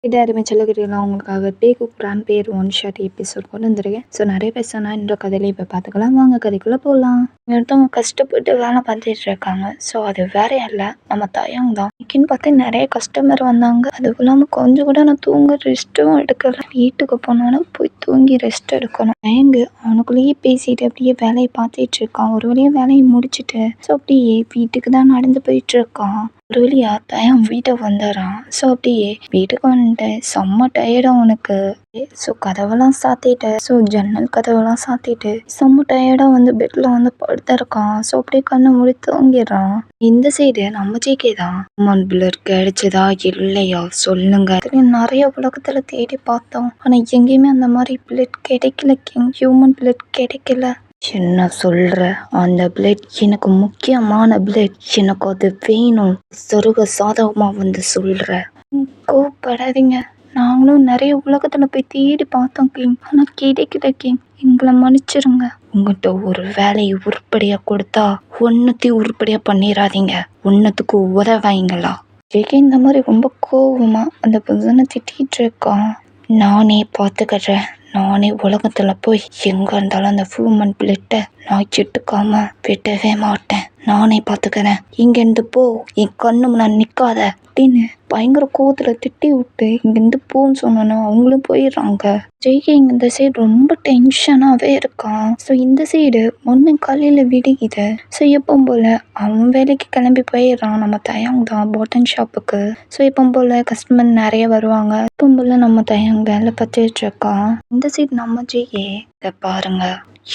இது அருமை செல்லக்குட்டிலாம் உங்களுக்காக டே குக் பிராண்ட் பேர் ஒன் ஷாட் எபிசோட் கொண்டு வந்திருக்கேன். ஸோ நிறைய பேர் சொன்னால் இந்த கதையில இப்போ பார்த்துக்கலாம். வாங்க கதைக்குள்ளே போகலாம். ஒருத்தவங்க கஷ்டப்பட்டு வேலை பார்த்துட்டு இருக்காங்க. ஸோ அது வேற இல்லை, நம்ம தயங்க தான். இன்னைக்குன்னு பார்த்து நிறைய கஸ்டமர் வந்தாங்க. அதுவும் இல்லாமல் கொஞ்சம் கூட நான் தூங்க ரெஸ்ட்டும் எடுக்கல. வீட்டுக்கு போனோன்னா போய் தூங்கி ரெஸ்ட் எடுக்கணும். தயங்கு அவனுக்குள்ளேயே பேசிட்டு அப்படியே வேலையை பார்த்துட்டு இருக்கான். ஒரு வழியாக வேலையை முடிச்சுட்டு ஸோ அப்படியே வீட்டுக்கு தான் நடந்து போயிட்டு இருக்கான். ஒரு வழியா தயம் வீட்டுக்கு வந்துடுறான். ஸோ அப்படியே வீட்டுக்கு வந்துட்டு செம்ம டயர்டாக அவனுக்கு. ஸோ கதவெல்லாம் சாத்திட்டு, ஸோ ஜன்னல் கதவெல்லாம் சாத்திட்டு செம்ம டயர்டாக வந்து பெட்டில் வந்து படுத்திருக்கான். ஸோ அப்படியே கண்ணை மூடி தூங்கிடுறான். இந்த சைடு நம்ம ஜேகே தான். ஹியூமன் பிளட் கிடைச்சதா இல்லையா சொல்லுங்க. நிறைய உலகத்துல தேடி பார்த்தோம், ஆனா எங்கேயுமே அந்த மாதிரி பிளட் கிடைக்கல. ஹியூமன் பிளட் கிடைக்கல. என்ன சொல்ற? அந்த பிளட் எனக்கு முக்கியமான பிளட், எனக்கு அது வேணும். சருக சாதகமா வந்து சொல்ற. கோவப்படாதீங்க, நாங்களும் நிறைய உலகத்துல போய் தேடி பார்த்தோம் கிங், ஆனா கிடைக்கல கிங், எங்களை மன்னிச்சிருங்க. உங்கள்கிட்ட ஒரு வேலையை உருப்படியா கொடுத்தா ஒன்னத்தையும் உருப்படியா பண்ணிடாதீங்க, ஒன்னத்துக்கு உதவாங்களா? ஜேகே இந்த மாதிரி ரொம்ப கோவமா அந்த புதனை திட்டிட்டு இருக்கான். நானே பார்த்துக்கிறேன், நானே உலகத்துல போய் எங்க இருந்தாலும் அந்த ஹியூமன் பிளட்டை நான் சிட்டுக்காம விடவே மாட்டேன். நானே பார்த்துக்கிறேன், இங்கேருந்து போ, என் கண்ணு முன்னாடி நிற்காத அப்படின்னு பயங்கர கோவத்துல திட்டி விட்டு இங்கேருந்து போன்னு சொன்னோன்னா அவங்களும் போயிடுறாங்க. ஜெய்கே இந்த சைடு ரொம்ப டென்ஷனாகவே இருக்கான். ஸோ இந்த சைடு ஒன்று காலையில் விடுகிது. ஸோ எப்போ போல் அவன் வேலைக்கு கிளம்பி போயிடுறான். நம்ம தயங் தான் பாட்டன் ஷாப்புக்கு. ஸோ எப்போ போல் கஸ்டமர் நிறைய வருவாங்க. எப்போ போல் நம்ம தயங் வேலை பார்த்துட்டு இருக்கான். இந்த சைடு நம்ம ஜெய்கே இதை பாருங்க,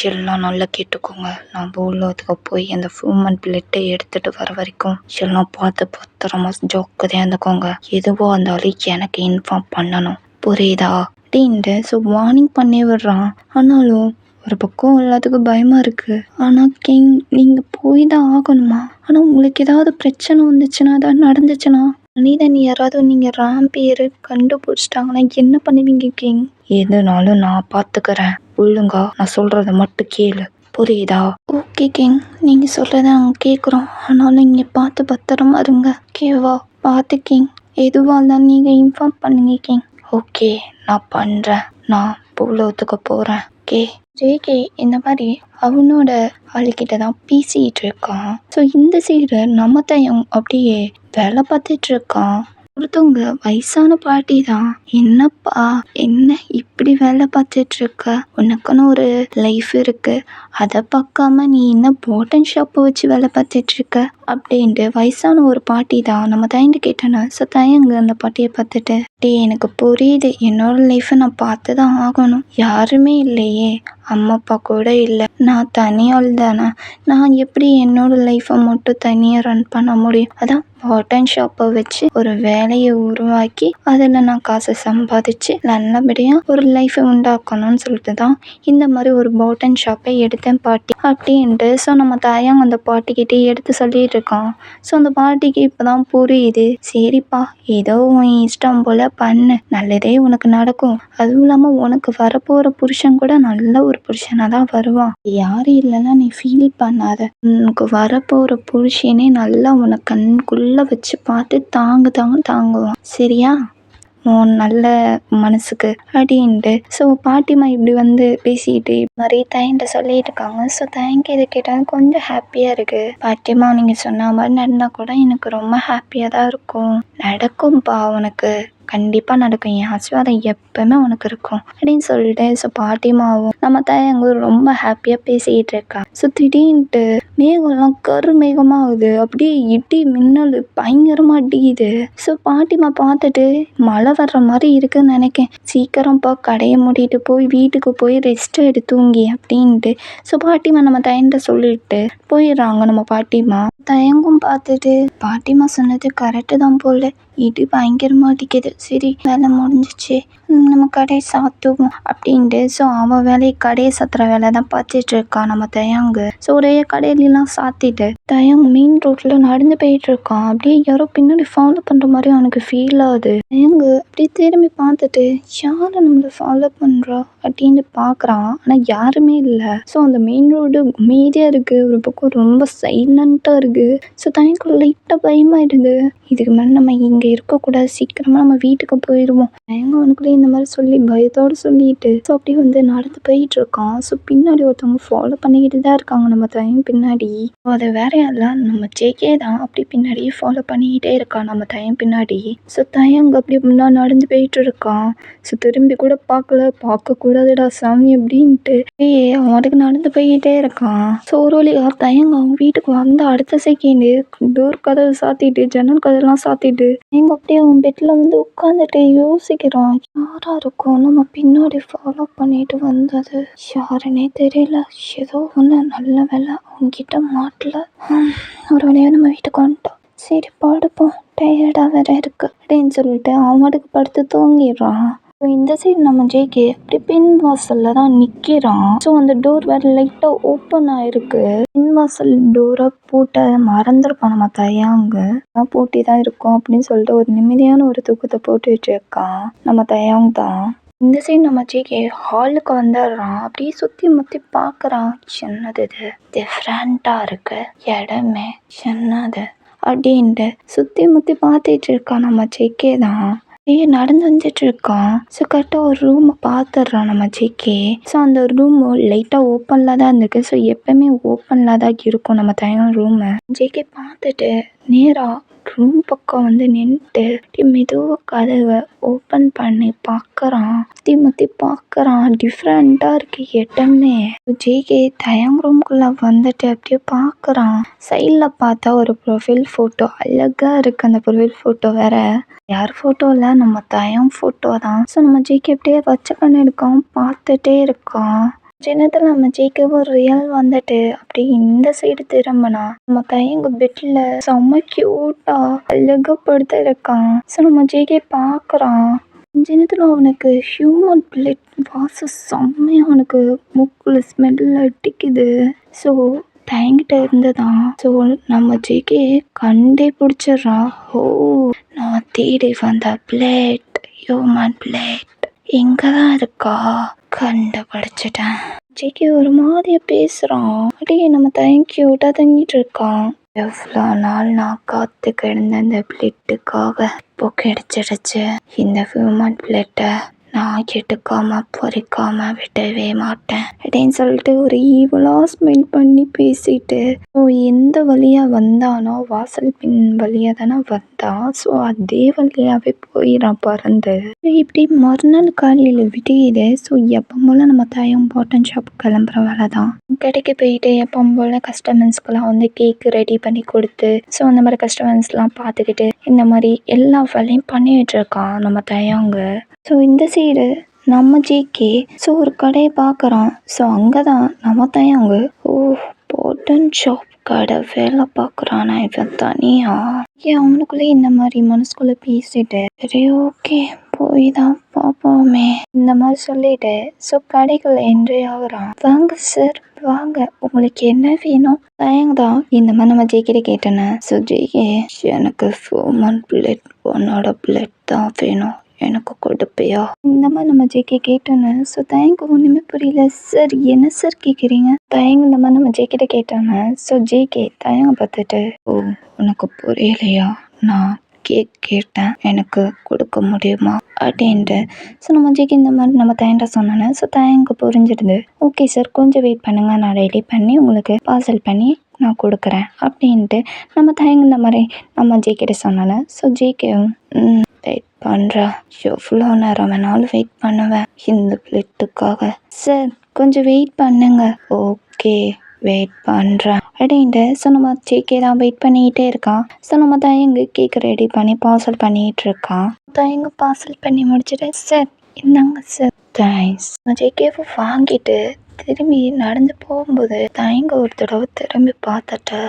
எல்லாம் நல்லா கேட்டுக்கோங்க. நான் உள்ளதுக்கு போய் அந்த ஹியூமன் பிளட்டை எடுத்துட்டு வர வரைக்கும் எல்லாம் பார்த்து பத்திரமா ஜோக்கதையாக இருந்துக்கோங்க. எதுவோ இருந்தாலும் எனக்கு இன்ஃபார்ம் பண்ணணும், புரியுதா அப்படின்ட்டு. ஸோ வார்னிங் பண்ணி விடுறான். ஆனாலும் ஒரு பக்கம் எல்லாத்துக்கும் பயமா இருக்கு. ஆனா கிங் நீங்க போய் தான் ஆகணுமா? ஆனா உங்களுக்கு ஏதாவது பிரச்சனை வந்துச்சுன்னா, அதான் நடந்துச்சுன்னா, மனிதன் யாராவது நீங்க ராம்பியர் கண்டுபிடிச்சிட்டாங்கன்னா என்ன பண்ணுவீங்க கிங்? எதுனாலும் நான் பார்த்துக்கிறேன், ஒழுங்கா நான் சொல்றத மட்டும் கேளு, புரியுதா? ஓகே கிங், நீங்க சொல்றத நாங்கள் கேட்குறோம். ஆனாலும் இங்கே பார்த்து பத்திரமா இருங்க, ஓகேவா? பார்த்து கிங், எதுவாக இருந்தாலும் நீங்கள் இன்ஃபார்ம் பண்ணுங்க கிங். ஓகே நான் பண்ணுறேன், நான் பூலோகத்துக்கு போகிறேன். ஓகே ஜேகே இந்த மாதிரி அவனோட ஆளுக்கிட்ட தான் பேசிகிட்டு இருக்கான். ஸோ இந்த சைடு நம்ம தயம் அப்படியே வேலை பார்த்துட்டு இருக்கான். ஒருத்தவங்க வயசான பாட்டி தான். என்னப்பா என்ன இப்படி வேலை பார்த்துட்டு இருக்க? உனக்குன்னு ஒரு லைஃப் இருக்கு, அதை பார்க்காம நீ என்ன பாட்டன் ஷாப்பை வச்சு வேலை பார்த்துட்டு இருக்க அப்படின்ட்டு வயசான ஒரு பாட்டி தான். நம்ம தயந்து கேட்டேன்னா ஸோ தயங்க அந்த பாட்டியை பார்த்துட்டு, டே எனக்கு புரியுது, என்னோட லைஃப்பை நான் பார்த்து தான் ஆகணும். யாருமே இல்லையே, அம்மா அப்பா கூட இல்லை, நான் தனியாள் தானே. நான் எப்படி என்னோட லைஃப்பை மட்டும் தனியாக ரன் பண்ண முடியும்? அதான் பாட்டன் ஷாப்பை வச்சு ஒரு வேலையை உருவாக்கி அதில் நான் காசை சம்பாதிச்சு நல்லபடியாக ஒரு லைஃப்பை உண்டாக்கணும்னு சொல்லிட்டு தான் இந்த மாதிரி ஒரு பாட்டன் ஷாப்பை எடுத்தேன் பாட்டி அப்படின்ட்டு. ஸோ நம்ம தாயாங்க அந்த பாட்டிக்கிட்டே எடுத்து சொல்லிட்டு இருக்கோம். ஸோ அந்த பாட்டிக்கு இப்போ தான் புரியுது. சரிப்பா, ஏதோ உன் இஷ்டம் போல் பண்ணு, நல்லதே உனக்கு நடக்கும். அதுவும் இல்லாமல் உனக்கு வரப்போகிற புருஷன் கூட நல்ல ஒரு புருஷனாக தான் வருவான். யாரும் இல்லைன்னா நீ ஃபீல் பண்ணாத. உனக்கு வரப்போகிற புருஷனே நல்லா உனக்கு கண்ணுக்குள்ளே வச்சு பார்த்து தாங்குவான், சரியா? உன் நல்ல மனசுக்கு அப்படின்ட்டு. ஸோ பாட்டிமா இப்படி வந்து பேசிட்டு நிறைய தயன்ட்ட சொல்லிட்டு இருக்காங்க. ஸோ தயங்க இதை கேட்டாலும் கொஞ்சம் ஹாப்பியாக இருக்குது. பாட்டிமா நீங்கள் சொன்ன மாதிரி நடந்தால் கூட எனக்கு ரொம்ப ஹாப்பியாக தான் இருக்கும். நடக்கும்பா, உனக்கு கண்டிப்பாக நடக்கும், என் ஆசீர்வாதம் எப்பவுமே உனக்கு இருக்கும் அப்படின்னு சொல்லிட்டு ஸோ பாட்டிமாவும் நம்ம தயங்க ரொம்ப ஹாப்பியாக பேசிக்கிட்டு இருக்கா. ஸோ திடீர்னுட்டு மேகம்லாம் கருமேகமாகுது, அப்படியே இடி மின்னல் பயங்கரமாக அடிக்குது. ஸோ பாட்டிமா பார்த்துட்டு மழை வர்ற மாதிரி இருக்குன்னு நினைக்கேன், சீக்கிரம்ப்பா கடையை மூடிட்டு போய் வீட்டுக்கு போய் ரெஸ்ட் எடு தூங்கி அப்படின்ட்டு. ஸோ பாட்டிமா நம்ம தயன்ட்ட சொல்லிட்டு போயிடுறாங்க. நம்ம பாட்டிமா தயங்கும் பார்த்துட்டு, பாட்டிமா சொன்னது கரெக்டு தான் போல, இடி பயங்கரமாக அடிக்குது, சரி வேலை முடிஞ்சிச்சு நம்ம கடையை சாத்துவோம் அப்படின்ட்டு. ஸோ அவன் வேலையை கடையை சாத்துற வேலை தான் பார்த்துட்டு இருக்கான் நம்ம தயங்கு. ஸோ ஒரே கடையிலாம் சாத்திட்டு தயங்கு மெயின் ரோட்ல நடந்து போயிட்டு இருக்கான். அப்படியே யாரோ பின்னாடி ஃபாலோ பண்ற மாதிரி அவனுக்கு ஃபீல் ஆகுது. தயங்கு அப்படியே திரும்பி பார்த்துட்டு யாரை நம்மளை ஃபாலோ பண்றா அப்படின்னு பார்க்குறான். ஆனால் யாருமே இல்லை. ஸோ அந்த மெயின் ரோடு அமைதியாக இருக்குது, ஒரு பக்கம் ரொம்ப சைலண்ட்டாக இருக்குது. ஸோ தயங்கு லைட்டாக பயமாயிடுது. இதுக்கு மேலே நம்ம இங்கே இருக்கக்கூடாது, சீக்கிரமாக நம்ம வீட்டுக்கு போயிடுவோம் தயங்கு அவனுக்குள்ளே இந்த மாதிரி சொல்லி பயத்தோடு சொல்லிட்டு. ஸோ அப்படியே வந்து நடந்து போயிட்டு இருக்கான். ஸோ பின்னாடி ஒருத்தவங்க ஃபாலோ பண்ணிக்கிட்டு தான் இருக்காங்க நம்ம தயங்கு பின்னாடி. அது வேற யாரெல்லாம் நம்ம ஜேகே தான். அப்படி பின்னாடியே ஃபாலோ பண்ணிக்கிட்டே இருக்கான் நம்ம தயங்கு பின்னாடி. ஸோ தயங்கு அப்படி முன்னாடி நடந்து போயிட்டு இருக்கான். ஸோ திரும்பி கூட பார்க்கக்கூடாதுடா சாமி அப்படின்ட்டு அவன் அதுக்கு நடந்து போய்கிட்டே இருக்கான். ஸோ ஒரு வழியா தயங்கு அவன் வீட்டுக்கு வந்த அடுத்த செகண்டு டோர் கதவை சாத்திட்டு ஜன்னல் கதெல்லாம் சாத்திட்டு எங்க அப்படியே அவன் பெட்ல வந்து உட்காந்துட்டு யோசிக்கிறான். யாரா இருக்கும் நம்ம பின்னாடி ஃபாலோ பண்ணிட்டு வந்தது? யாருன்னே தெரியல. ஏதோ ஒன்று நல்ல வேலை அவன்கிட்ட மாட்டல. ஒரு வழியா நம்ம வீட்டுக்கு வந்துட்டோம். சரி படுப்போம், டயர்டா வேற இருக்கு அப்படின்னு சொல்லிட்டு அவன் அதுக்கு படுத்து தூங்கிடுறான். இந்த சைடு நம்ம ஜேகே அப்படி பின் வாசல்ல தான் நிக்கிறான். ஸோ அந்த டோர் வேற லைட்டா ஓப்பன் ஆயிருக்கு. பின் வாசல் டோரை பூட்ட மறந்துருப்பான் நம்ம தயங்கு. பூட்டி தான் இருக்கும் அப்படின்னு சொல்லிட்டு ஒரு நிம்மதியான ஒரு தூக்கத்தை போட்டுட்டு இருக்கான் நம்ம தயங்கு தான். இந்த சைடு நம்ம ஜேகே ஹாலுக்கு வந்துடுறான். அப்படியே சுத்தி முத்தி பாக்குறான். என்னது இது டிஃப்ரெண்டா இருக்கு இடமே, என்னது அப்படின்ட்டு சுத்தி முத்தி பார்த்துட்டு இருக்கான் நம்ம ஜேகே தான். நடந்து வந்துட்டு இருக்கான். ஸோ கரெக்டாக ஒரு ரூமை பார்த்துடுறான் நம்ம ஜேகே. ஸோ அந்த ரூம் லைட்டாக ஓப்பனில் தான் இருந்திருக்கு. ஸோ எப்பவுமே ஓப்பனில் தான் இருக்கும் நம்ம தயங்கு ரூமு. ஜேகே பார்த்துட்டு நேராக ரூம் பக்கம் வந்து நின்றுட்டு மெதுவாக கதவை ஓப்பன் பண்ணி பார்க்குறான். முத்தி பார்க்குறான். டிஃப்ரெண்ட்டாக இருக்கு இடமே. ஜேகே தயங்கு ரூம்குள்ளே வந்துட்டு அப்படியே பார்க்குறான். சைடில் பார்த்தா ஒரு ப்ரொஃபைல் ஃபோட்டோ அழகாக இருக்குது. அந்த ப்ரொஃபைல் ஃபோட்டோ வேற யார் ஃபோட்டோ இல்லை, நம்ம தயங்கு ஃபோட்டோ தான். ஸோ நம்ம ஜேகே அப்படியே வச்ச கண்ணு எடுக்கான் பார்த்துட்டே இருக்கான். சின்னத்தில் நம்ம ஜேகே ஒரு ரியல் வந்துட்டு அப்படி இந்த சைடு திரும்பினா நம்ம தயங்கு பெட்ல செம்ம கியூட்டா அழகா படுத்து இருக்கான். ஸோ நம்ம ஜேகே பார்க்குறான். சின்னத்தில் அவனுக்கு ஹியூமன் பிளட் வாசம் செம்மையாக அவனுக்கு மூக்குல ஸ்மெல் அடிக்குது. ஸோ தயங்கிட்ட இருந்துதான். ஸோ நம்ம ஜேகே கண்டே பிடிச்சிட்றான். ஓ, நான் தேடி வந்த பிளேட், ஹியூமன் பிளேட் இங்கே தான் இருக்கா, கண்டுபிடிச்சிட்டேன். ஜேகே ஒரு மாதிரியா பேசுகிறான். அப்படியே நம்ம தயங்கி கியூட்டாக தங்கிட்டு இருக்கான். எவ்வளோ நாள் நான் காத்து கிடந்த இந்த பிளேட்டுக்காக இப்போ கிடைச்சிடுச்சு. இந்த ஹியூமன் பிளேட்டை நான் எடுக்காம பொறிக்காம விடவே மாட்டேன் அப்படின்னு சொல்லிட்டு ஒரு ஈவலா ஸ்மைல் பண்ணி பேசிட்டு எந்த வழியா வந்தானோ வாசல் பின் வழியா தானே வந்தான். ஸோ அதே வழியாவே போயிடான் பறந்து. இப்படி மறுநாள் காலையில் விடியுது. ஸோ எப்போ போல நம்ம தாயும் பாட்டன் ஷாப் கிளம்புற வேலை தான். கடைக்கு போயிட்டு எப்போ போல கஸ்டமர்ஸ்க்கெல்லாம் வந்து கேக் ரெடி பண்ணி கொடுத்து ஸோ அந்த மாதிரி கஸ்டமர்ஸ்லாம் பார்த்துக்கிட்டு இந்த மாதிரி எல்லா வேலையும் பண்ணிட்டு இருக்கான் நம்ம தயங்கு. ஸோ இந்த சைடு நம்ம ஜேகே ஸோ ஒரு கடையை பார்க்குறான். ஸோ அங்கே தான் நம்ம தயங்கு பாட்டன் ஷாப் கடை வேலை பார்க்குறானா இவன் தனியா. அவனுக்குள்ளே இந்த மாதிரி மனசுக்குள்ளே பேசிட்டு சரி ஓகே போய் தான் பார்ப்போமே இந்த மாதிரி சொல்லிட்டு ஸோ கடைக்குள்ள என்ட்ரி ஆகுறான். வாங்க சார் வாங்க, உங்களுக்கு என்ன வேணும்? தயங்குதான் இந்த மாதிரி நம்ம ஜேகிட்ட கேட்டேன்னு. ஸோ ஜேகே எனக்கு ஹியூமன் பிளட், உன்னோட பிளட் தான் வேணும், எனக்கு கொடுப்பையா இந்த மாதிரி நம்ம ஜேகே கேட்டோன்னு. ஸோ தயங்கு ஒன்றுமே புரியல. சார் என்ன சார் கேட்குறீங்க? தயங்கு இந்த மாதிரி நம்ம ஜேகிட்ட கேட்டோன்னு. ஸோ ஜேகே தயங்க பார்த்துட்டு ஓ உனக்கு புரியலையா, நான் கேக் கேட்டேன், எனக்கு கொடுக்க முடியுமா அப்படின்ட்டு. ஸோ நம்ம ஜேகே இந்த மாதிரி நம்ம தயங்கிட்ட சொன்னோன்னே ஸோ தயங்கு புரிஞ்சிடுது. ஓகே சார் கொஞ்சம் வெயிட் பண்ணுங்கள், நான் ரெடி பண்ணி உங்களுக்கு பார்சல் பண்ணி நான் கொடுக்குறேன் அப்படின்ட்டு நம்ம தயங்கு இந்த மாதிரி நம்ம ஜேகிட்ட சொன்னோன்னே. ஸோ ஜேகே வெயிட் பண்ணுறா, எவ்வளோ நேரம் வேணாலும் வெயிட் பண்ணுவேன் இந்த பிளேட்டுக்காக. சார் கொஞ்சம் வெயிட் பண்ணுங்க. ஓகே வெயிட் பண்ணுறேன் அப்படின்ட்டு. ஸோ நம்ம ஜேகே தான் வெயிட் பண்ணிக்கிட்டே இருக்கான். ஸோ நம்ம தயங்கு கேக் ரெடி பண்ணி பார்சல் பண்ணிகிட்டு இருக்கான். தயங்கு பார்சல் பண்ணி முடிச்சுட்டு சார் இந்தாங்க சார் தேங்க்ஸ். ஜேகேவை வாங்கிட்டு திரும்பி நடந்து போகும்போது தயங்கு ஒரு தடவை திரும்பி பார்த்துட்டு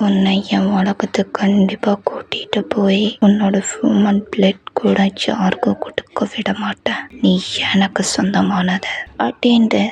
உன்னை என் உலகத்துக்கு கண்டிப்பாக கூட்டிகிட்டு போய் உன்னோட ஹியூமன் பிளட் கூட யாருக்கும் கொடுக்க விட மாட்டேன், நீ எனக்கு சொந்தமானது அப்படின்ட்டு.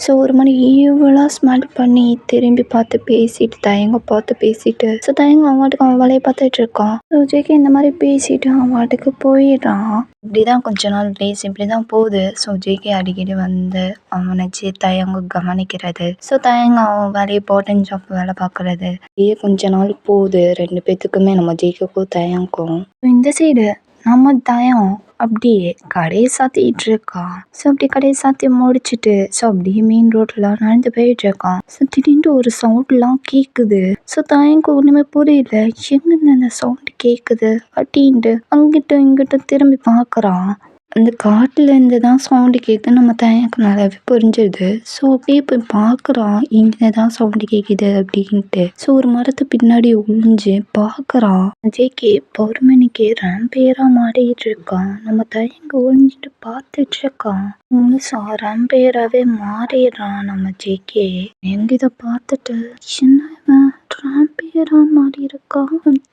ஸோ ஒரு மாதிரி ஈவலாக ஸ்மைல் பண்ணி திரும்பி பார்த்து பேசிட்டு தயங்க பார்த்து பேசிட்டு ஸோ தயங்க அவன் வாட்டுக்கு அவன் வேலையை பார்த்துட்டு இருக்கான். ஸோ ஜேகே இந்த மாதிரி பேசிட்டு அவன் வாட்டுக்கு போயிடுறான். இப்படிதான் கொஞ்ச நாள் டேஸ் இப்படி தான் போகுது. ஸோ ஜேகே அடிக்கடி வந்து அவனை தயங்க கவனிக்கிறது. ஸோ தயங்க அவன் வேலையை பார்ட் ஜாப் வேலை பார்க்கறது. இதே கொஞ்ச நாள் போகுது. 2 பேத்துக்குமே நம்ம ஜேகேக்கும் தயங்கும். இந்த சைடு நம்ம தயம் அப்படியே கடையை சாத்திட்டு இருக்கான். ஸோ அப்படி கடையை சாத்தி முடிச்சுட்டு ஸோ அப்படியே மெயின் ரோட்ல நடந்து போயிட்டு இருக்கான். ஸோ திடீர்னு ஒரு சவுண்ட்லாம் கேட்குது. ஸோ தயங்க ஒண்ணுமே புரியல, எங்கன்னு அந்த சவுண்ட் கேட்குது அப்படின்ட்டு அங்கிட்டும் இங்கிட்டும் திரும்பி பார்க்கறான். அந்த காட்டுல இருந்து தான் சவுண்டு கேட்குது. நம்ம தயக்கு நல்லாவே புரிஞ்சுது. ஸோ அப்படியே போய் பார்க்குறான், இங்கே தான் சவுண்டு கேட்குது அப்படின்ட்டு. ஸோ ஒரு மரத்து பின்னாடி ஒளிஞ்சு பார்க்குறான். ஜேகே பௌர்ணமிக்கு ரம்பேரா மாறிட்டு இருக்கான். நம்ம தயங்க ஒளிஞ்சிட்டு பார்த்துட்டு இருக்கான். முழுசா ரம்பேராவே மாறிடுறான் நம்ம ஜேகே. எங்க இதை பார்த்துட்டு என்ன ரம்பேரா மாறி இருக்கா,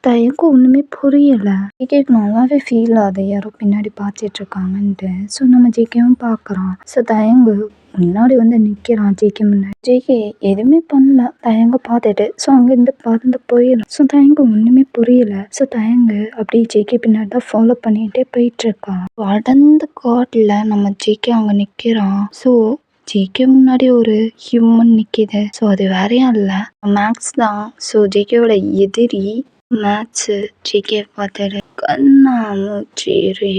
தயங்க ஒண்ணுமே புரியல. ஜேகேக்கு நல்லாவே ஃபீல் ஆகுது யாரோ பின்னாடி பார்த்துட்டு இருக்காங்கன்ட்டு. ஸோ நம்ம ஜேகேவும் பார்க்குறான். ஸோ தயங்கு முன்னாடி வந்து நிற்கிறான் ஜேகே முன்னாடி. ஜேகே எதுவுமே பண்ணல, தயங்க பார்த்துட்டு ஸோ அங்கேருந்து பறந்து போயிடும். ஸோ தயங்க ஒன்றுமே புரியல. ஸோ தயங்கு அப்படியே ஜேகே பின்னாடி தான் ஃபாலோ பண்ணிகிட்டே போயிட்டு இருக்கான். அடர்ந்த காட்டில் நம்ம ஜேகே அங்கே நிற்கிறான். ஸோ ஜேகே முன்னாடி ஒரு ஹியூமன் நிற்கிது. ஸோ அது வேறையும் இல்லை, மேக்ஸ் தான். ஸோ ஜேகேவோட எதிரி மேக்ஸு. ஜேகே பார்த்துட்டு கண்ணாமூச்சி ரே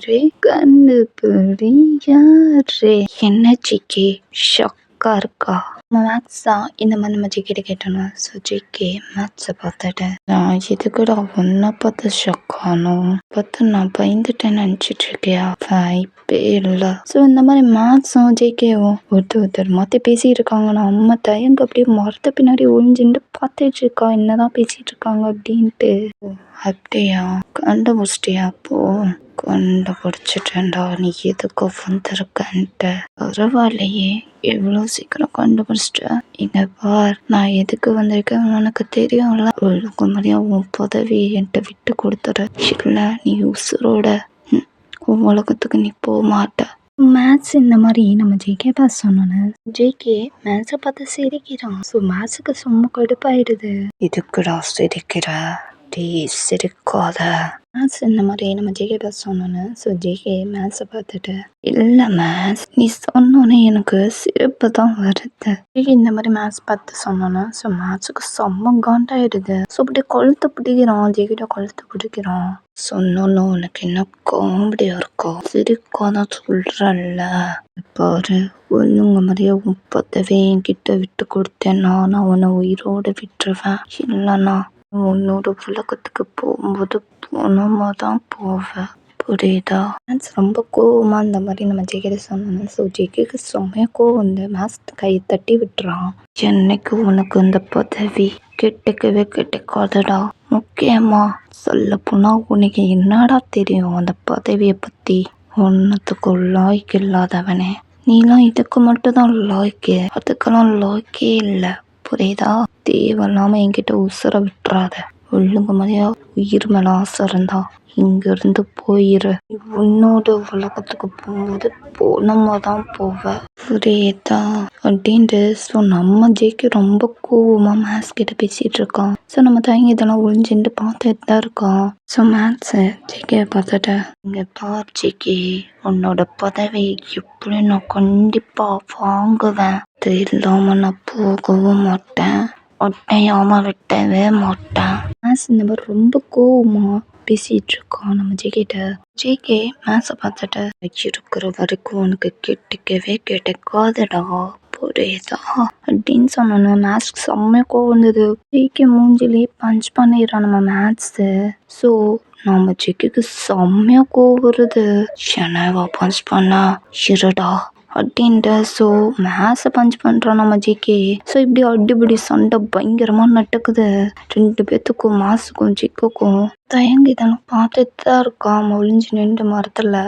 ரே கண்டுபிடி யாரே. என்ன ஜேகே ஷாக்கா இருக்கா? மேக்ஸ் தான் இந்த மாதிரி நம்ம ஜேகே கேட்டோம். ஸோ ஜேகே மேக்ஸை பார்த்துட்டு நான் எதுக்குடா ஒன்றை பார்த்து ஷாக் ஆனோம், பார்த்து நான் பயந்துட்டேன்னு நினச்சிட்டு இருக்கியா, வாய்ப்பே இல்லை. ஸோ இந்த மாதிரி மேக்ஸும் ஜேகேவும் ஒருத்தர் மாற்றி பேசிட்டு இருக்காங்க. நம்ம தயங்க அப்படியே மரத்த பின்னாடி ஒழிஞ்சுட்டு பார்த்துட்டு இருக்கா என்னதான் பேசிட்டு இருக்காங்க அப்படின்ட்டு. அப்படியா கண்டுபிடிச்சிட்டியா? அப்போ கண்டுபிடிச்சிட்டேன்டா, நீ எதுக்கு வந்திருக்கன்ட்டு. பரவாயில்லையே எவ்வளோ சீக்கிரம் கண்டுபிடிச்சிட்ட. இங்க பார், நான் எதுக்கு வந்திருக்கேன் உனக்கு தெரியும்ல. ஒழுங்கு மாதிரியா உன் பதவி என்கிட்ட விட்டு கொடுத்துட, இல்லை நீ உசுரோட உலகத்துக்கு நீ போக மாட்ட. மேத்ஸ் இந்த மாதிரி நம்ம ஜேகே பார்த்து சொன்னோன்னு ஜேகே மேத்ஸை பார்த்து சிரிக்கிறான். ஸோ மேத்ஸுக்கு சும்மா கடுப்பாயிடுது. இதுக்குடா சிரிக்கிற, டீ சிரிக்காத. மேத்ஸ் இந்த மாதிரி நம்ம ஜேகே பார்த்து சொன்னோன்னு ஸோ ஜேகே மேத்ஸை பார்த்துட்டு இல்லை மேத்ஸ் நீ சொன்னோன்னே எனக்கு சிரிப்பு தான் வருது. ஜேகே இந்த மாதிரி மேத்ஸ் பார்த்து சொன்னோன்னா ஸோ மேத்ஸுக்கு செம்ம காண்டாயிடுது. ஸோ அப்படியே கொழுத்து பிடிக்கிறான், ஜேகிட்ட கொழுத்து பிடிக்கிறான். சொன்னோன்னு உனக்கு என்ன காமெடியா இருக்கும், சிரிக்காதான் சொல்றல்ல. பாரு, ஒழுங்கு மாதிரியா உன் பதவி என்கிட்ட விட்டு கொடுத்தேன்னா நான் உன்னை உயிரோடு விட்டுருவேன், இல்லைன்னா உன்னோட உலகத்துக்கு போகும்போது போனமா தான் போவேன், புரியுதா? மேத்ஸ் ரொம்ப கோவமா இந்த மாதிரி நம்ம ஜேகே சொன்னோம். ஸோ ஜேகேக்கு செம்மையா கோவம் வந்து மேத்ஸ் கையை தட்டி விட்டுறான். என்னைக்கு உனக்கு இந்த பதவி கெட்டுக்கவே கெட்டுக்காதடா. முக்கியமா சொல்ல போனா உனக்கு என்னடா தெரியும் அந்த பதவியை பத்தி? ஒன்னத்துக்கு லாய்க்கு இல்லாதவனே நீலாம், இதுக்கு மட்டும் தான் லாய்க்கு, அதுக்கெல்லாம் லாய்க்கே இல்லை, புரியுதா? தேவையில்லாம என்கிட்ட உசுர விட்டுறாத. ஒழுங்கு மாதிரியா உயிர் மேல ஆசை இருந்தா இங்க இருந்து போயிரு. உன்னோட உலகத்துக்கு போகும்போது போனமா தான் போவ, புரியுதா அப்படின்ட்டு. ஸோ நம்ம ஜேகே ரொம்ப கோவமா மேத்ஸ் கிட்ட பேசிட்டு இருக்கான். ஸோ நம்ம தயங்கி இதெல்லாம் ஒழிஞ்சுட்டு பார்த்துட்டு தான் இருக்கோம். ஸோ மேத்ஸு ஜேகே பார்த்துட்டு இங்கே பார் ஜேகே, உன்னோட பதவி எப்படி நான் கண்டிப்பா வாங்குவேன், அது இல்லாம நான் போகவும் மாட்டேன், ஒட்டையாம விட்டவே மாட்டேன். மேத்ஸ் இந்த மாதிரி ரொம்ப கோவமா பேசிட்டு இருக்கோம் நம்ம ஜேகிட்ட. ஜேகே மேத்ஸை பார்த்துட்டு இருக்கிற வரைக்கும் உனக்கு கெட்டுக்கவே கெட்டுக்காதடா, புரியுதா அப்படின்னு சொன்னோன்னு மேத்ஸ்க்கு செம்மையா கோவம் வந்தது. ஜேகே மூஞ்சிலே பஞ்ச் பண்ணிடுறான் நம்ம மேத்ஸு. ஸோ நம்ம ஜேகேக்கு செம்மையா கோவம் வருது. என்னவா பஞ்ச் பண்ணா இருடா அப்படின்ட்டு. ஸோ மேத்ஸை பஞ்ச் பண்ணுறான் நம்ம ஜேகே. ஸோ இப்படி அடிப்படி சண்டை பயங்கரமாக நடக்குது 2 பேத்துக்கும், மேத்ஸுக்கும் ஜேகேக்கும். தயங்கி இதெல்லாம் பார்த்துட்டு தான் இருக்கான் ஒளிஞ்சு நின்று மரத்தில்.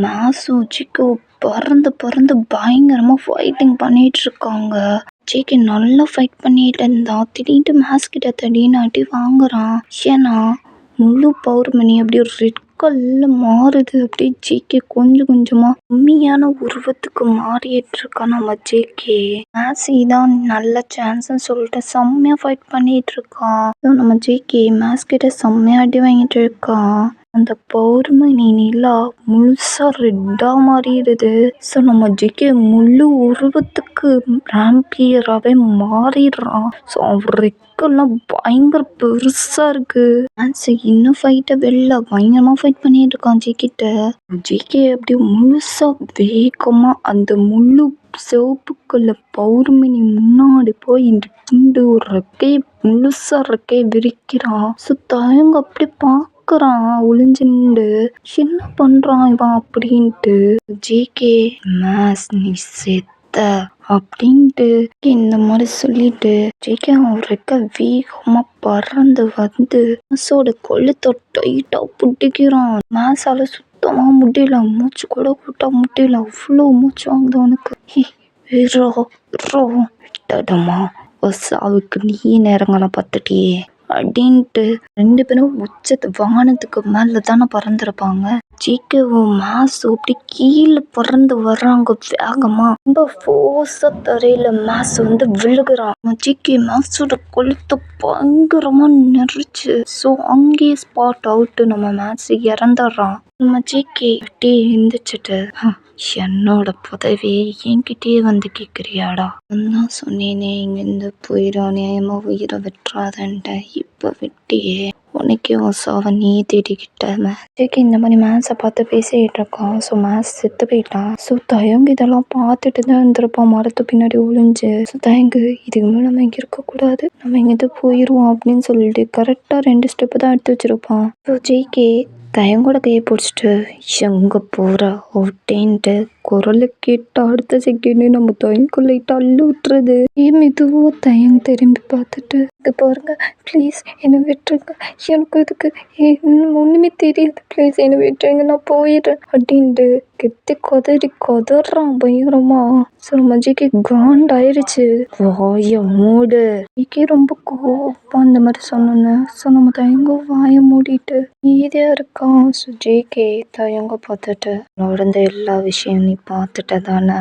மேத்ஸும் ஜேகேவும் பறந்து பறந்து பயங்கரமாக ஃபைட்டிங் பண்ணிட்டு இருக்காங்க. ஜேகே நல்லா ஃபைட் பண்ணிட்டு இருந்தா திடீர்னு மேத்ஸ் கிட்ட திடீர்னு அடி வாங்குறான். ஏன்னா முழு பௌர்ணமி அப்படியே ஒரு ரெட் நாட்கள்ல மாறுது. அப்படியே ஜேகே கொஞ்சம் கொஞ்சமா உண்மையான உருவத்துக்கு மாறிட்டு இருக்கா நம்ம ஜேகே. மேசி தான் நல்ல சான்ஸ்ன்னு சொல்லிட்டு செம்மையா ஃபைட் பண்ணிட்டு இருக்கான். நம்ம ஜேகே மேஸ் கிட்ட செம்மையா அடி வாங்கிட்டு இருக்கான். அந்த பௌர்ணமி நிலா முழுசா ரெட்டா மாறிடுது. ஸோ நம்ம ஜேகே முழு உருவத்துக்கு ராம்பியராகவே மாறிடுறான். ஸோ அவர் ரெக்கெல்லாம் பயங்கர பெருசா இருக்கு. மேன்ஸ் இன்னும் ஃபைட்டை வெளில பயங்கரமா ஃபைட் பண்ணிட்டு இருக்கான் ஜேகிட்ட. ஜேகே அப்படியே முழுசா வேகமா அந்த முழு சிவப்பு கலர் பௌர்ணமி முன்னாடி போய் இந்த ஒரு ரெக்கையை முழுசா ரெக்கையை விரிக்கிறான். ஸோ தயங்க அப்படி பார்க்குறான் ஒளிஞ்சு நின்று. என்ன பண்றான் இவன் அப்படின்ட்டு. ஜேகே மேஸ் நீ செத்த அப்படின்ட்டு இந்த மாதிரி சொல்லிட்டு ஜேகே அவன் ரெக்க வேகமா பறந்து வந்து மேஸோட கொழுத்தை டைட்டா பிடிக்கிறான். மேஸால சுத்தமா முடியல, மூச்சு கூட கூட்ட முடியல, அவ்வளோ மூச்சு வாங்குது அவனுக்கு. விட்டடமா சாவுக்கு நீ நேரங்களாம் பார்த்துட்டியே அப்படின்ட்டு ரெண்டு பேரும் உச்சத்து வானத்துக்கு மேல தானே பறந்துருப்பாங்க. ஜேகேவும் மேஸும் அப்படி கீழே பறந்து வர்றாங்க வேகமா. ரொம்ப ஃபோர்ஸா தரையில மேஸ் வந்து விழுகிறான். ஜேகே மேஸோட கொளுத்த பயங்கரமா நெரிச்சு. ஸோ அங்கேயே ஸ்பாட் அவுட்டு, நம்ம மேஸ் இறந்துடுறான். நம்ம ஜேகே அப்படியே எழுந்திரிச்சிட்டு என்னோட புதவி என்கிட்டயே வந்து கேட்குறியாடா? நான் சொன்னேனே இங்கேருந்து போயிடும், நியாயமா உயிரை விட்டுறாதன்ட்ட. இப்போ விட்டியே, உனக்கே உன் சாவை நீ தேடிக்கிட்ட. ஜேகே இந்த மாதிரி மேஸை பார்த்து பேசிக்கிட்டு இருக்கான். ஸோ மேஸ் செத்து போயிட்டான். ஸோ தயங்கு இதெல்லாம் பார்த்துட்டு தான் இருந்திருப்பான் மரத்து பின்னாடி ஒளிஞ்சு. ஸோ தயங்கு இதுக்கு மேலே நம்ம இங்கே இருக்கக்கூடாது, நம்ம இங்கேருந்து போயிடுவோம் அப்படின்னு சொல்லிட்டு கரெக்டாக 2 ஸ்டெப்பு தான் எடுத்து வச்சிருப்பான். ஸோ ஜேகே தயங்கோட கையை பிடிச்சிட்டு எங்கே போகிற அப்படின்ட்டு குரலை கேட்டு அடுத்த செகண்டு நம்ம தயங்கு லைட்டாக அள்ளு விட்டுறது. மெதுவாக தயங்கு திரும்பி பார்த்துட்டு இது பாருங்க ப்ளீஸ் என்னை விட்டுருங்க, எனக்கு இதுக்கு ஒன்றுமே தெரியாது, ப்ளீஸ் என்னை விட்டுருங்க, நான் போயிடுறேன் அப்படின்ட்டு கெத்தி கதறான் பயங்கரமா. ஸோ நம்ம ஜேகே காண்டாயிருச்சு. வாய மூடு. ஜேகே ரொம்ப கோபம் அந்த மாதிரி சொன்னோன்னு. ஸோ நம்ம தயங்க வாய மூடிட்டு ஈதியாக இருக்கான். ஸோ ஜேகே தயங்க பார்த்துட்டு நடந்த எல்லா விஷயம் நீ பார்த்துட்ட தானே?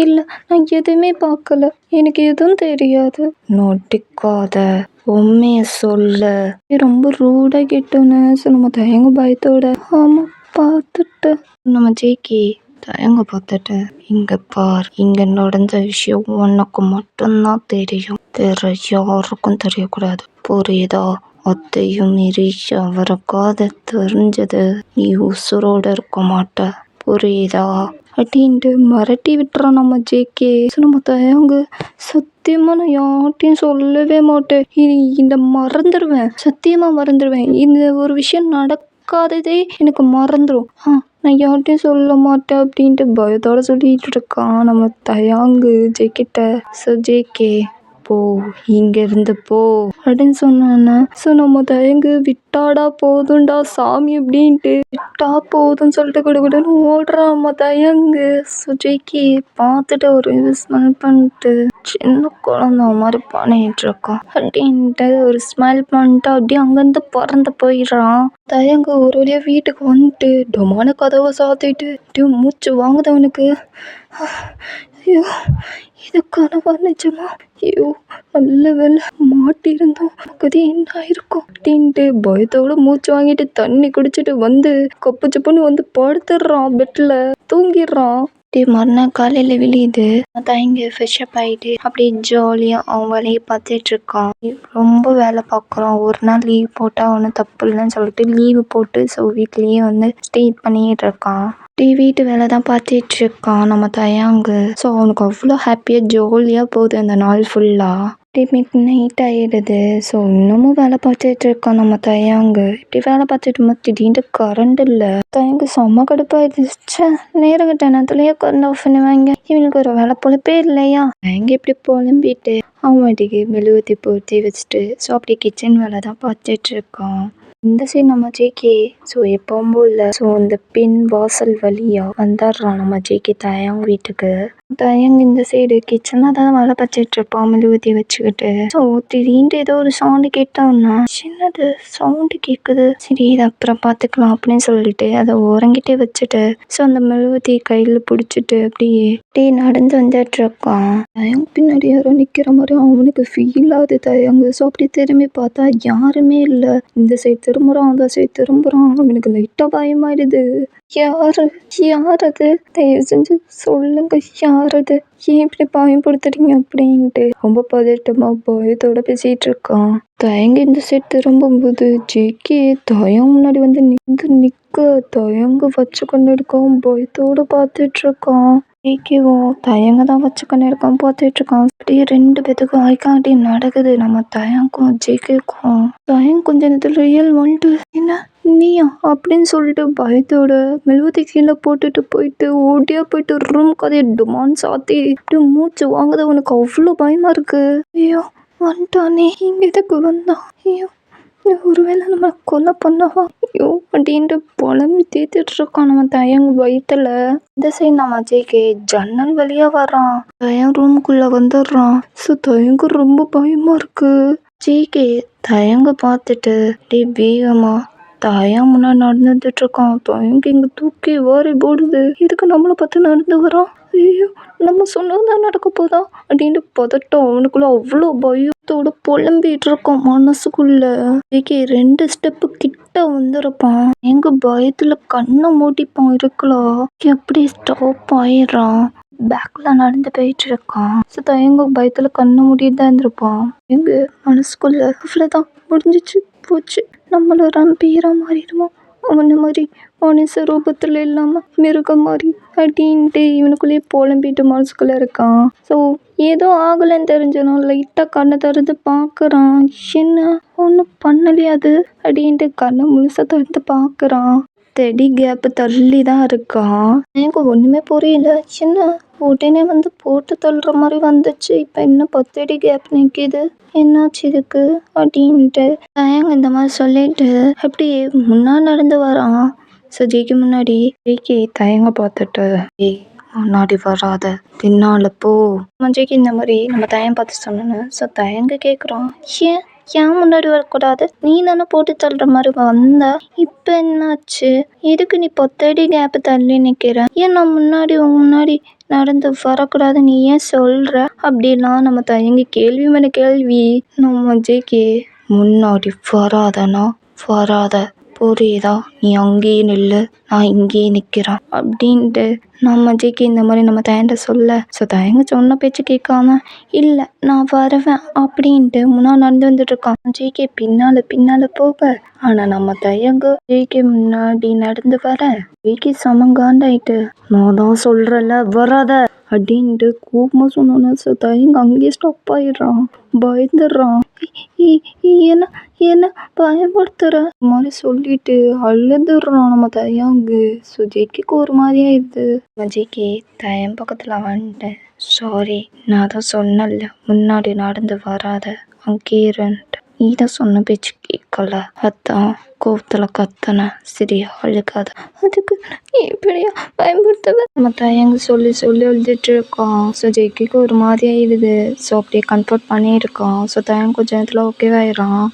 இல்லை நான் எதுவுமே பார்க்கல, எனக்கு எதுவும் தெரியாது. நொட்டிக்காத, உண்மைய சொல்லு. ரொம்ப ரூடாக கேட்டோன்னு. ஸோ நம்ம தயங்க பயத்தோட ஆமாம் பார்த்துட்டு நம்ம ஜேகே தயங்க பார்த்துட்டு இங்க பார், இங்க நடந்த விஷயம் உனக்கு மட்டும்தான் தெரியும், வேற யாருக்கும் தெரியக்கூடாது, புரியுதா? அத்தையும் மீறி அவருக்காக தெரிஞ்சது நீ உசுரோட இருக்க மாட்ட, புரியுதா? அப்படின்ட்டு மிரட்டி விட்டுறான் நம்ம ஜேகே. நம்ம தயங்கு சத்தியமா நான் யார்ட்டையும் சொல்லவே மாட்டேன், இந்த மறந்துடுவேன், சத்தியமா மறந்துடுவேன், இந்த ஒரு விஷயம் நடக்காததே எனக்கு மறந்துடும், நான் யார்ட்டையும் சொல்ல மாட்டேன் அப்படின்ட்டு பயத்தோட சொல்லிட்டு இருக்கான் நம்ம தயங்கு ஜேகிட்ட. ஸோ ஜேகே போ, இங்கேருந்து போ அப்படின்னு சொன்னானே. ஸோ நம்ம தயங்கு விட்டாடா போதும்டா சாமி அப்படின்ட்டு விட்டா போதும்னு சொல்லிட்டு கொடுக்கணும்னு ஓடுறான் நம்ம தயங்கு. ஸோ ஜேகே பார்த்துட்டு ஒரு ஸ்மெல் பண்ணிட்டு சின்ன குழந்தை மாதிரி பண்ணிட்டு இருக்கான் அப்படின்ட்டு ஒரு ஸ்மைல் பண்ணிட்டு அப்படியே அங்கேருந்து பறந்து போயிடுறான். தயங்கு ஒரு வழியாக வீட்டுக்கு வந்துட்டு டொமான கதவை சாத்திட்டு அப்படியே மூச்சு வாங்குதவனுக்கு. ஐயோ இது கனவா நிஜமா? ஐயோ நல்ல வேலை மாட்டியிருந்தோம், கதை என்ன ஆயிருக்கும் அப்படின்ட்டு பயத்தோட மூச்சு வாங்கிட்டு தண்ணி குடிச்சிட்டு வந்து கப்பு சப்புன்னு வந்து படுத்துடுறான், பெட்டில் தூங்கிடுறான். மறுநாள் காலையில் விழியுது. தயங்கி ஃப்ரெஷ்அப் ஆகிட்டு அப்படியே ஜாலியாக அவன் வேலையை பார்த்துட்டு இருக்கான். ரொம்ப வேலை பார்க்குறான். ஒரு நாள் லீவ் போட்டால் ஒன்றும் தப்பு இல்லைன்னு சொல்லிட்டு லீவு போட்டு ஸோ வீட்லேயே வந்து ஸ்டே பண்ணிகிட்டு இருக்கான். வீட்டு வேலை தான் பார்த்துட்டு இருக்கான் நம்ம தயங்கு. ஸோ அவனுக்கு அவ்வளோ ஹாப்பியாக ஜாலியாக போகுது அந்த நாள் ஃபுல்லாக. மிட் நைட் ஆகிடுது. ஸோ இன்னமும் வேலை பார்த்துட்டு இருக்கான் நம்ம தயங்கு. இப்படி வேலை பார்த்துட்டு திடீர்னு கரண்ட் இல்லை. தயங்கு செம்ம கடுப்பாயிடுச்சு. நேரம் கிட்ட நேரத்துலேயே கரண்ட் ஆஃப் பண்ணுவாங்க, இவனுக்கு ஒரு வேலை பொழப்பே இல்லையா? தயங்கு இப்படி புலம்பிட்டு அவன் வாட்டிக்கு மெழுகுவத்தி போற்றி வச்சுட்டு ஸோ அப்படி கிச்சன் வேலை தான் பார்த்துட்டு இருக்கான். இந்த சைடு நம்ம ஜேகே. ஸோ எப்பவும் போல ஸோ இந்த பின் வாசல் வழியா வந்துடுறான் நம்ம ஜேகே தயங் வீட்டுக்கு. தயங் இந்த சைடு கிச்சனில் தான் வேலை பார்த்துட்டு இருப்பான் மெழுகுவர்த்தி வச்சுக்கிட்டு. ஸோ திடீர்னு ஏதோ ஒரு சவுண்டு கேட்டோம்னா சின்னது சவுண்டு கேட்குது. சரி இதை அப்புறம் பார்த்துக்கலாம் அப்படின்னு சொல்லிட்டு அதை உறங்கிட்டே வச்சுட்டு ஸோ அந்த மெழுகுவர்த்தி கையில் பிடிச்சிட்டு அப்படியே நடந்து வந்துட்டு இருக்கான். தயங் பின்னாடி யாரோ நிற்கிற மாதிரி அவனுக்கு ஃபீல் ஆகுது தயங்கு. ஸோ அப்படி திரும்பி பார்த்தா யாருமே இல்லை. இந்த சைடு திரும்புறான் அந்த சைடு திரும்புறான். அவனுக்கு லைட்டாக பயமாயிடுது. யாரு அது? தயவு செஞ்சு சொல்லுங்க யார் அது? ஏன் இப்படி பயன்படுத்துறீங்க அப்படின்ட்டு ரொம்ப பதட்டமா பயத்தோட பேசிட்டு இருக்கான். தயங்கு இந்த சைடு திரும்பும்போது ஜேகே தயங்கு முன்னாடி வந்து நிக்க தயங்கு வச்சு கொண்டு இருக்கான். பயத்தோட பார்த்துட்டு இருக்கான். ஜேகேவும் தயங்க தான் வச்சு கொண்டு இருக்கான் பார்த்துட்டு இருக்கான். அப்படியே 2 பேத்துக்கும் ஆய்க்காண்டி நடக்குது. நம்ம தயங்கும் ஜேகேக்கும். தயங்கு கொஞ்ச நேரத்தில் ரியல் வந்துட்டு என்ன நீயா அப்படின்னு சொல்லிட்டு பயத்தோட மெழுகுவர்த்தி கீழே போட்டுட்டு போயிட்டு ஓடியா போயிட்டு ரூம் கதையை டுமான் சாத்தி அப்படியே மூச்சு வாங்குது. அவனுக்கு அவ்வளோ பயமா இருக்கு. ஐயோ வந்துட்டானே இங்க எதுக்கு வந்தான்? ஐயோ ஒருவேளை நம்ம கொலை பண்ணவா? ஐயோ அப்படின்ட்டு புலம்பி தீர்த்துட்டு இருக்கான் நம்ம தயங்கு வயிற்றுல. இந்த சைடு நம்ம ஜேகே ஜன்னல் வழியா வர்றான். தயங் ரூமுக்குள்ள வந்துடுறான். ஸோ தயங்கு ரொம்ப பயமா இருக்கு. ஜேகே தயங்க பார்த்துட்டு அப்படியே வேகமா தயங் முன்னாடி நடந்துட்டு இருக்கான். தயங்கு இங்க தூக்கி வாரி போடுது. இதுக்கு நம்மளை பார்த்து நடந்து வரான். ஐயோ நம்ம சொன்னதுதான் நடக்க போதா அப்படின்ட்டு பதட்டம் அவனுக்குள்ள அவ்வளோ பயத்தோட புலம்பிட்டு இருக்கான் மனசுக்குள்ள. ஜேகே 2 ஸ்டெப்பு கிட்ட வந்துருப்பான். எங்க பயத்துல கண்ணை மூட்டிப்பான் இருக்கலாம். எப்படி ஸ்டாப் ஆயிடுறான். பேக்ல நடந்து போயிட்டு இருக்கான். ஸோ தயங்க பயத்துல கண்ணை மூடிட்டு தான் இருந்திருப்பான். எங்க மனசுக்குள்ள அவ்வளோதான் முடிஞ்சிச்சு போச்சு நம்மள ரம்பீரா மாறிடுவோம். அவனை மாதிரி மனுஷ ரூபத்தில் இல்லாமல் மிருகம் மாதிரி அப்படின்ட்டு இவனுக்குள்ளேயே புலம்பிட்டு மனசுக்குள்ளே இருக்கான். ஸோ ஏதோ ஆகலைன்னு தெரிஞ்சனும் லைட்டாக கண்ணை திறந்து பார்க்குறான். என்ன ஒன்றும் பண்ணலையாது அப்படின்ட்டு கண்ணை முழுசாக திறந்து பார்க்குறான். தெடி கேப்பு தள்ளி தான் இருக்கான். எனக்கு ஒன்றுமே புரியல. என்ன உடனே வந்து போட்டு தள்ளுற மாதிரி வந்துச்சு. இப்போ என்ன 10 அடி கேப் நிற்கிது என்னாச்சு இதுக்கு அப்படின்ட்டு தயங்க இந்த மாதிரி சொல்லிட்டு அப்படியே முன்னாடி நடந்து வரான். ஸோ ஜேகே முன்னாடி ஜேகே தயங்க பார்த்துட்டு ஏய் முன்னாடி வராத பின்னால போ. நம்ம ஜேகே இந்த மாதிரி நம்ம தயம் பார்த்து சொன்னோன்னு ஸோ தயங்க கேட்குறான். ஏன் முன்னாடி வரக்கூடாது? நீ தானே போட்டு தள்ளுற மாதிரி வந்த. இப்போ என்னாச்சு? எதுக்கு நீ 10 அடி கேப்பு தள்ளி நிற்கிற? ஏன் நான் முன்னாடி நடந்து வரக்கூடாது நீ ஏன் சொல்கிற அப்படிலாம் நம்ம தயங்கி கேள்வி மேலே கேள்வி. நம்ம ஜேகே முன்னாடி வராத புரியுதா? நீ அங்கேயே நில்லு நான் இங்கேயே நிற்கிறேன் அப்படின்ட்டு நம்ம ஜேகே இந்த மாதிரி நம்ம தயண்ட சொல்ல. ஸோ தயங்க சொன்ன பேச்சு கேட்காம இல்லை நான் வருவேன் அப்படின்ட்டு முன்னாடி நடந்து வந்துட்டு இருக்கான். ஜேகே பின்னால் போக ஆனால் நம்ம தயங்க ஜேகே முன்னாடி நடந்து வர ஜேகே சமங்காண்டாயிட்டு நான் தான் சொல்கிறேன்ல வராத அப்படின்ட்டு கோபமாக சொன்னோன்னு ஸோ தயங்க அங்கேயே ஸ்டாப் ஆயிடுறான். பயந்துடுறான். என்ன பயப்படுத்துற மாதிரி சொல்லிட்டு அழுதுடுறான் நம்ம தயங்கு. ஸோ ஜேகேக்கு ஒரு மாதிரியா இது. நம்ம ஜேகே தயம் பக்கத்தில் வந்துட்டு சாரி நான் தான் சொன்னல முன்னாடி நடந்து வராத அங்கேயே இருந்துட்டு நீ தான் சொன்ன பேச்சு கேட்கல அதான் கோவத்தில் கத்தன. சரி அழுக்காத. அதுக்கு இப்படியா பயன்படுத்தவ நம்ம தயங்கு சொல்லி எழுதிட்டு இருக்கோம். ஸோ ஜேகேக்கு ஒரு மாதிரி ஆயிடுது. ஸோ அப்படியே கன்ஃபர்ட் பண்ணியிருக்கோம். ஸோ தயங்கு கொஞ்சம் நேரத்தில் ஓகேவாயிடும்.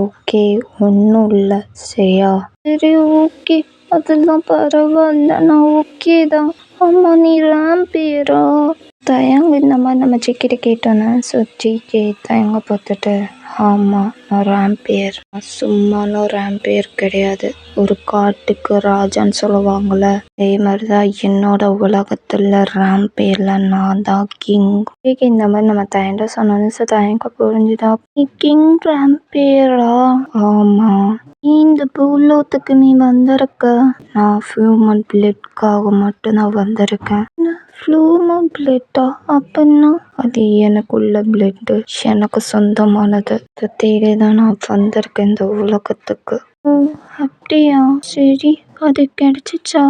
ஓகே ஒன்றும் இல்லை சரியா? சரி ஓகே அதெல்லாம் பரவாயில்ல நான் ஓகே தான். ஆமாம் நீ ராம்பேரா? தயங்கு இந்த மாதிரி நம்ம ஜேகிட்ட கேட்டோன்னே ஸோ ஜேகே தயங்க பார்த்துட்டு ஆமாம் நான் ராம்பேர். சும்மாலாம் ராம்பேர் கிடையாது. ஒரு காட்டுக்கு ராஜான்னு சொல்லுவாங்கள்ல அதே மாதிரி தான் என்னோட உலகத்தில் ராம்பேரில் நான் தான் கிங். ஜேகே இந்த மாதிரி நம்ம தயண்ட சொன்னோன்னு ஸோ தயங்க புரிஞ்சுதா? நீ கிங் ராம்பேரா? ஆமாம். இந்த பூலோகத்துக்கு நீ வந்திருக்க நான் ஹியூமன் பிளட்காக மட்டும்தான் வந்திருக்கேன். ஹியூமன் பிளட்டா? அப்படின்னா அது எனக்குள்ள பிளட்டு எனக்கு சொந்தமானது. அதை தேடி தான் நான் வந்திருக்கேன் இந்த உலகத்துக்கு. ஓ அப்படியா சரி அது கிடைச்சிச்சா?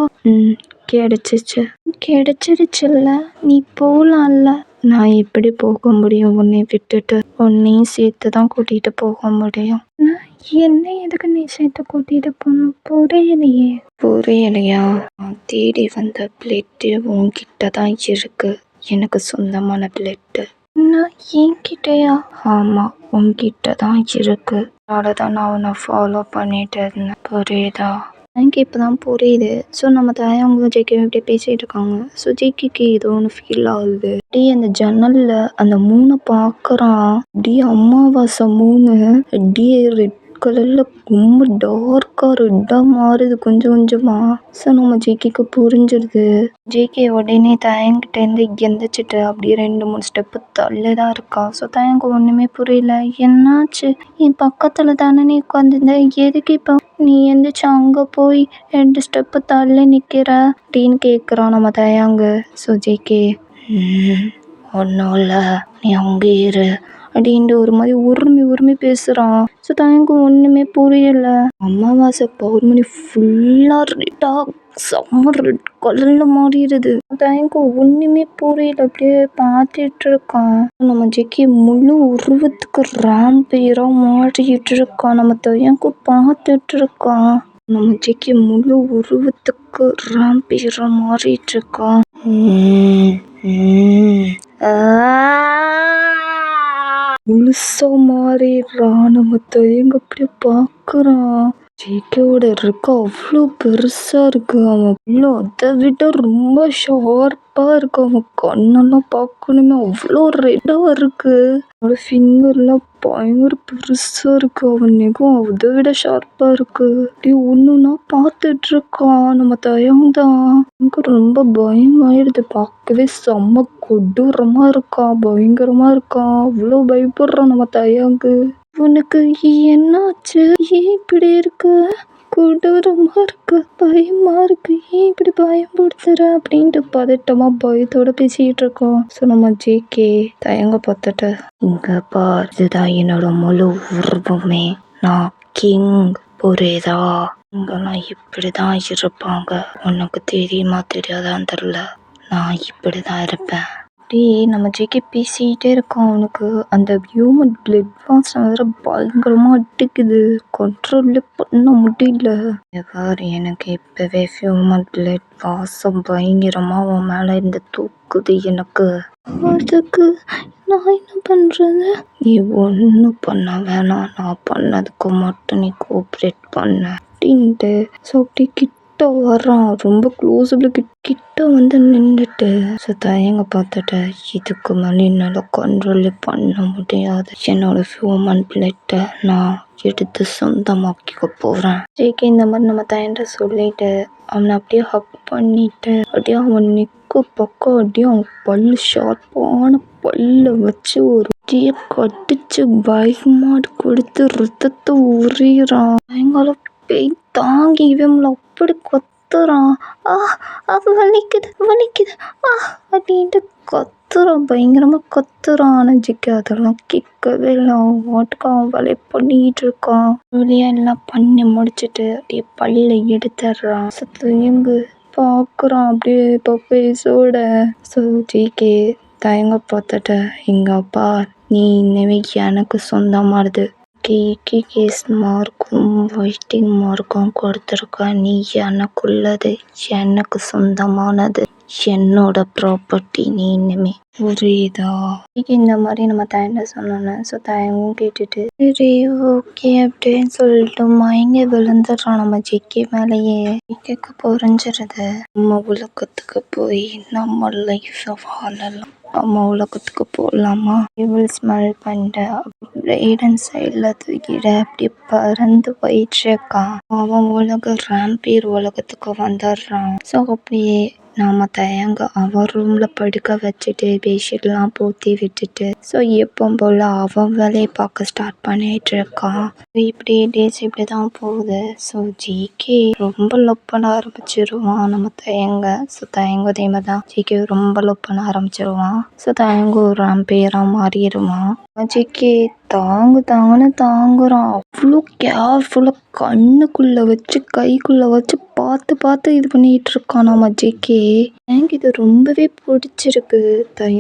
கிடைச்சிருச்சுல்ல நீ போகலாம்ல நான் எப்படி போக முடியும் உன்னை விட்டுட்டு? உன்னையும் சேர்த்து தான் கூட்டிகிட்டு போக முடியும். நான் என்ன எதுக்கு நீ சேர்த்து கூட்டிகிட்டு போகணும்? புரியலையே. புரியலையா? நான் தேடி வந்த பிளேட்டு உன்கிட்ட தான் இருக்கு. எனக்கு சொந்தமான பிளேட்டு. நான் என்கிட்டயா? ஆமாம், உன்கிட்ட தான் இருக்கு. அதனால தான் நான் உன்னை ஃபாலோ பண்ணிட்டு இருந்தேன். புரியுதா? எனக்கு இப்போ தான் புரியுது. ஸோ நம்ம அவங்க ஜேகே இப்படி பேசிகிட்டு இருக்காங்க. ஸோ ஜேகேக்கு ஏதோ ஒன்று ஃபீல் ஆகுது. அப்படியே அந்த ஜன்னலில் அந்த மூணை பார்க்குறான். அப்படியே அமாவாசை மூணு அப்படியே ரெட் கலரில் ரொம்ப டார்க்காக ரெட்டாக மாறுது கொஞ்சம் கொஞ்சமாக. ஸோ நம்ம ஜேகேக்கு புரிஞ்சிருது. ஜேகே உடனே தயங்கிட்டேருந்து எந்திரிச்சிட்டு அப்படியே 2-3 ஸ்டெப்பு தள்ளி தான் இருக்கா. ஸோ தயங்க ஒன்றுமே புரியல. என்னாச்சு? என் பக்கத்தில் தானே நீ உட்காந்துருந்த, எதுக்கு இப்போ நீ எந்திரிச்சு அங்கே போய் 2 ஸ்டெப்பு தள்ளி நிற்கிற அப்படின்னு கேட்குறான் நம்ம தயங்கு. ஸோ ஜேகே ஒன்றும் இல்லை, நீ அங்கே இரு அப்படின்ட்டு ஒரு மாதிரி உருமி பேசுகிறான். ஸோ தயங்கு ஒன்றுமே புரியலை. அமாவாசை பௌர்ணமி ஃபுல்லாக ரெட்டாக செம்ம ரெட் கலரில் மாறிடுது. தயங்கு ஒன்றுமே புரியல. அப்படியே பார்த்துட்டு இருக்கான். நம்ம ஜெக்கி முழு உருவத்துக்கு ராம்பேராக மாறிட்டு இருக்கான். நம்ம தயங்கு பார்த்துட்டு இருக்கான். நம்ம ஜெக்கி முழு உருவத்துக்கு ராம்பேராக மாறிட்டு இருக்கான். முழுசா மாறிடுறான். நம்ம தயங்க அப்படியே பார்க்குறான். ஜேகேவோட இருக்க அவ்வளோ பெருசாக இருக்கு. அவன் அவ்வளோ அதை விட ரொம்ப ஷார்ப்பாக இருக்கு. அவன் கண்ணெல்லாம் பார்க்கணுமே அவ்வளோ ரெட்டாக இருக்கு. அவனோட ஃபிங்கர்லாம் பயங்கர பெருசாக இருக்கு. அவன் நெகம் அதை விட ஷார்ப்பாக இருக்கு. அப்படியே ஒன்றுனா பார்த்துட்டு இருக்கான். நம்ம தயங்தான். எனக்கு ரொம்ப பயமாயிடுது. பார்க்கவே செம்ம கொடூரமாக இருக்கான், பயங்கரமாக இருக்கான். அவ்வளோ பயப்படுறான் நம்ம தயங்கு. உனக்கு என்னாச்சு? ஏன் இப்படி இருக்கு? கொடூரமா இருக்கு, பயமா இருக்கு, ஏன் இப்படி பயப்படுத்துற அப்படின்ட்டு பதட்டமாக பயத்தோட பேசிகிட்டு இருக்கோம். ஸோ நம்ம ஜேகே தயங்க பார்த்துட்டு, இங்கே பார், இதுதான் என்னோட முழு உருவமே. நான் கிங், புரியுதா? இங்கெல்லாம் இப்படி தான் இருப்பாங்க. உனக்கு தெரியுமா தெரியாதான்னு தெரில, நான் இப்படி தான் இருப்பேன். அப்படியே நம்ம ஜேகே பேசிக்கிட்டே இருக்கோம். அவனுக்கு அந்த ஹியூமன் பிளட் வாசனை வேற பயங்கரமாக அடிக்குது. கண்ட்ரோல்லே பண்ண முடியல. எவ்வாறு எனக்கு இப்போவே ஹியூமன் பிளட் வாசம் பயங்கரமாக அவன் மேலே இருந்து தூக்குது எனக்கு. அதுக்கு நான் என்ன பண்ணுறது? நீ ஒன்றும் பண்ண வேணாம், நான் பண்ணதுக்கு மட்டும் நீ கோஆப்ரேட் பண்ண அப்படின்ட்டு. ஸோ அப்படி கிட்ட வர்றான். ரொம்ப க்ளோஸபிள் கிட்ட வந்து நின்றுட்டு. ஸோ தயங்க பார்த்துட்டு, இதுக்கு மேலே என்னால் கண்ட்ரோல் பண்ண முடியாது. என்னோட ஹியூமன் பிளட்டை நான் எடுத்து சொந்தமாக்கிக்க போகிறேன். ஜேகே இந்த மாதிரி நம்ம தயன்ற சொல்லிட்டு அவனை அப்படியே ஹக் பண்ணிட்டு அப்படியே அவன் நெக்கு பக்கம் அப்படியே அவன் பல்லு ஷார்ப்பான பல்ல வச்சு ஒரு அப்படியே கடிச்சு பயமாடு கொடுத்து ரத்தத்தை உரியிறான். பயங்கர பேய் தாங்கிக்கவே முடியல. அப்படி கத்துறான். வலிக்குது வலிக்குது அப்படின்ட்டு கத்துறான். பயங்கரமாக கத்துறான். ஆனால் ஜிக்கு அதெல்லாம் கேட்கவே இல்லை. அவன் வாட்டுக்கு அவன் வேலையை பண்ணிட்டு இருக்கான். வழியாக எல்லாம் பண்ணி முடிச்சுட்டு அப்படியே பல்ல எடுத்துடுறான். தயங்கு பார்க்குறான் அப்படியே இப்போ பேசோட. ஸோ ஜிகே தயங்க பார்த்துட்டு, இங்கே அப்பா நீ இனிமே எனக்கு சொந்தமானது. கேஸ் மார்க்கும் வெயிட்டிங் மார்க்கும் கொடுத்துருக்க. நீ எனக்குள்ளது, எனக்கு சொந்தமானது, என்னோட ப்ராப்பர்ட்டி நீ இனிமே, புரியுதா? இந்த மாதிரி நம்ம தயண்ட சொன்னோன்னு. ஸோ தயங்கும் கேட்டுட்டு சரி ஓகே அப்படின்னு சொல்லிட்டு மயங்கி விழுந்துடுறான் நம்ம ஜிக்கே மேலேயே. ஜிக்கேக்கு புரிஞ்சிருது, நம்ம உலகத்துக்கு போய் நம்ம லைஃப்பை வாழலாம், நம்ம உலகத்துக்கு போகலாமா. இவள் ஸ்மெல் பண்ணிட்டு ரைடன் சைடில் தூக்கிட அப்படியே பறந்து போயிட்டுருக்கான். அவன் ராம்பீர் உலகத்துக்கு வந்துடுறான். ஸோ அப்படியே நாம தயங்க அவன் ரூம்ல படுக்க வச்சுட்டு பெட்ஷீட்லாம் போத்தி விட்டுட்டு ஸோ எப்போ போல் அவன் வேலையை பார்க்க ஸ்டார்ட் பண்ணிட்டு இருக்கான். இப்படி டேஸ் இப்படி தான் போகுது. ஸோ ஜிகே ரொம்ப லவ் பண்ண ஆரம்பிச்சிருவான் நம்ம தயங்க. ஸோ தயங்க அதே மாதிரி தான் ஜிகே ரொம்ப லவ் பண்ண ஆரம்பிச்சிருவான். ஸோ தயங்க ஒரு ராம்பேராக மாறிடுவான். ஜிகே தாங்குன்னு தாங்குறான். அவ்வளோ கேர்ஃபுல்லாக கண்ணுக்குள்ளே வச்சு கைக்குள்ளே வச்சு பார்த்து பார்த்து இது பண்ணிகிட்டு இருக்கான் நம்ம ஜேகே. எனக்கு இது ரொம்பவே பிடிச்சிருக்கு.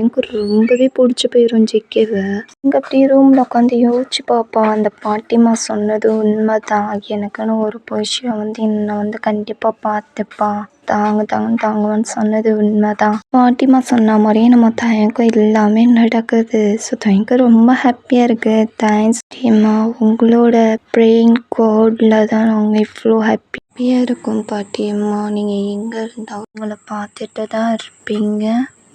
எனக்கு ரொம்பவே பிடிச்சி போயிடும் ஜேகேவை. இங்கே அப்படியே ரூமில் உட்காந்து யோசிச்சு பாப்பா, அந்த பாட்டிமா சொன்னது உண்மைதான். எனக்குன்னு ஒரு விஷயம் என்னை கண்டிப்பாக பார்த்துப்பான். தாங்குவான்னு சொன்னது உண்மைதான். பாட்டிமா சொன்ன மாதிரியே நம்ம தயக்கம் எல்லாமே நடக்குது. ஸோ தயக்கம் ரொம்ப ஹாப்பியாக இருக்குது. தேங்க்ஸ் டீமா, உங்களோட ப்ரேயிங் கார்டில் தான் நாங்கள் இவ்வளோ ஹாப்பியாக இருக்கோம் பாட்டியம்மா. நீங்கள் எங்கே இருந்தால் உங்களை பார்த்துட்டு தான் இருப்பீங்க.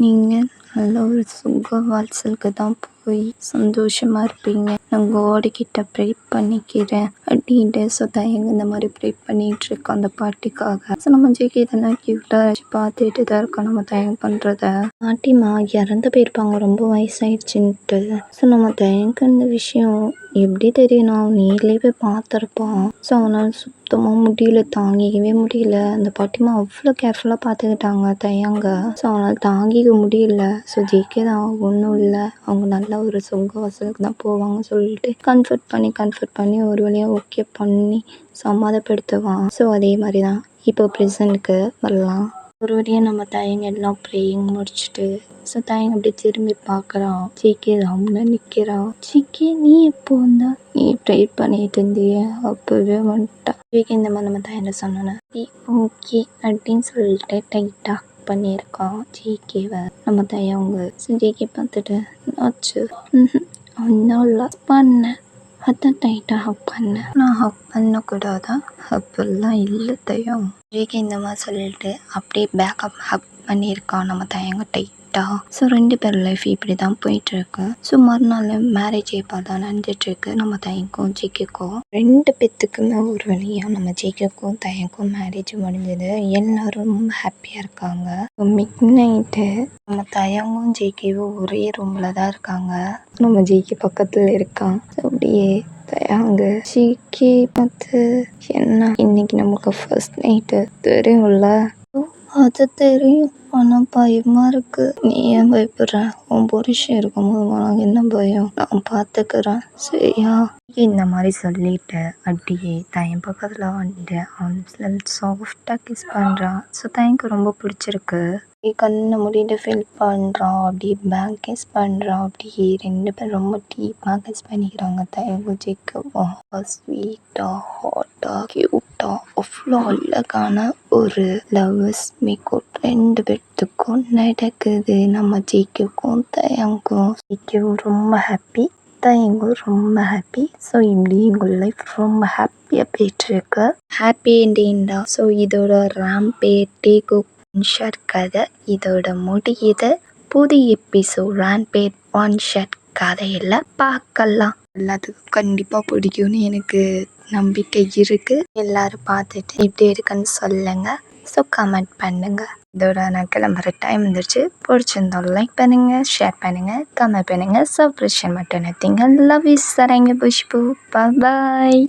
நீங்கள் நல்ல ஒரு சுக வாசலுக்கு தான் போய் சந்தோஷமாக இருப்பீங்க. நான் காடுகிட்ட ப்ரே பண்ணிக்கிறேன் அப்படின்ட்டு. ஸோ தயங்க இந்த மாதிரி ப்ரே பண்ணிகிட்ருக்கோம் அந்த பாட்டிக்காக. ஸோ நம்ம ஜேகே இதெல்லாம் க்யூட்டாக வச்சு பார்த்துட்டு தான் இருக்கோம் நம்ம தயங்க பண்ணுறத. பாட்டிமா இறந்து போயிருப்பாங்க ரொம்ப வயசாயிடுச்சுன்ட்டு. ஸோ நம்ம தயங்க இந்த விஷயம் எப்படி தெரியணும், நேர்லேயே போய் பார்த்துருப்போம். ஸோ அவனால் சுத்தமாக முடியல, தாங்கிக்கவே முடியல. அந்த பாட்டிமா அவ்வளோ கேர்ஃபுல்லாக பார்த்துக்கிட்டாங்க தயங்க. ஸோ அவனால் தாங்கிக்க முடியல. ஸோ ஜேகே தான் ஒன்றும் இல்லை, அவங்க நல்ல ஒரு சொர்க்க வாசலுக்கு தான் போவாங்க சொல்லிட்டு கம்ஃபர்ட் பண்ணி ஒரு வழியாக ஓகே பண்ணி சமாதப்படுத்துவான். ஸோ அதே மாதிரி தான் இப்போ ப்ரெசண்ட்டுக்கு வரலாம். ஒரு வழியாக நம்ம தயங்க எல்லாம் ப்ரேயிங் முடிச்சுட்டு ஸோ தயங்க அப்படி திரும்பி பார்க்குறான். ஜேகே ரவுண்டாக நிற்கிறான். ஜேகே நீ எப்போ வந்தா? நீ ப்ரே பண்ணிட்டு இருந்திய அப்போவே வந்துட்டான். ஜேகே இந்த மாதிரி நம்ம தயங்க சொன்னோன்னே ஓகே அப்படின்னு சொல்லிட்டு டைட்டாக பண்ணியிருக்கான் ஜேகேவை நம்ம தயங்க. ஸோ ஜேகே பார்த்துட்டு ஆச்சு ஒன்றும் இல்லை பண்ணேன், அதான் டைட்டாக ஹக் பண்ணேன். நான் ஹக் பண்ணக்கூடாதா? அப்படிலாம் இல்லை தயம். ஜேகே இந்த மாதிரி சொல்லிட்டு அப்படியே பேக்கப் ஹக் பண்ணியிருக்கான் நம்ம தயங்க டைட்டாக. ஸோ 2 பேர் லைஃப் இப்படி தான் போயிட்டுருக்கு. ஸோ மறுநாள் மேரேஜ் இப்போ தான் நடந்துட்டுருக்கு நம்ம தயங்கும் ஜேகேக்கும். 2 பேத்துக்குமே ஒரு வழியாக நம்ம ஜேகேக்கும் தயங்கும் மேரேஜ் முடிஞ்சது. எல்லோரும் ரொம்ப ஹாப்பியாக இருக்காங்க. மிட் நைட்டு நம்ம தயங்கும் ஜேகேவும் ஒரே ரூமில் தான் இருக்காங்க. நம்ம ஜேகே பக்கத்தில் இருக்கான். ஸோ அப்படியே தயங்க ஜேகே பார்த்து என்ன இன்னைக்கு நமக்கு ஃபர்ஸ்ட் நைட்டு தெரியும்ல? அது தெரியும், ஆனால் பயமாக இருக்குது. நீ ஏன் பயப்படுற? உன் புருஷன் இருக்கும்போது உனக்கு என்ன பயம்? நான் பார்த்துக்கிறேன் சரியா? இந்த மாதிரி சொல்லிட்டு அப்படியே தயன் பக்கத்தில் வந்துட்டு அவன் சாஃப்டாக கிஸ் பண்ணுறான். ஸோ தயனுக்கு ரொம்ப பிடிச்சிருக்கு. கண்ணை மூடிட்டு ஃபீல் பண்ணுறான். அப்படியே பேக் கிஸ் பண்ணுறான். அப்படியே 2 பேரும் ரொம்ப டீப்பாக கிஸ் பண்ணிக்கிறாங்க. தயவு ஜேக்கவும் ஸ்வீட்டாக ஹாட்டாக க்யூட்டாக அவ்வளோ அழகான ஒரு லவ்வர்ஸ் மேக்கவுட் 2 பேர்த்துக்கும் நடக்குது. நம்ம ஜேக்குக்கும் தயங்கும். ஜேக்கும் ரொம்ப ஹாப்பி, தயங்கும் ரொம்ப ஹாப்பி. ஸோ இப்படி எங்கள் லைஃப் ரொம்ப ஹாப்பியாக போயிட்டுருக்கு. ஹாப்பி என்டிங்டா. ஸோ இதோட ராம்பேட் டேக்கு ஒன் ஷாட் கதை இதோட முடியுது. புது எபிசோட் ராம்பேட் ஒன் ஷாட் கதையில் பார்க்கலாம். எல்லாத்துக்கும் கண்டிப்பாக பிடிக்கும்னு எனக்கு நம்பிக்கை இருக்குது. எல்லோரும் பார்த்துட்டு எப்படி இருக்குன்னு சொல்லுங்கள். ஸோ கமெண்ட் பண்ணுங்கள். இதோட நான் கிளம்புற டைம் வந்துருச்சு. பிடிச்சிருந்தோம் லைக் பண்ணுங்கள், ஷேர் பண்ணுங்கள், கமெண்ட் பண்ணுங்கள், சப்ஸ்கிரிப்ஷன் மட்டும் நத்திங்க. Love you சரங்க புஷ்பு. பாய்.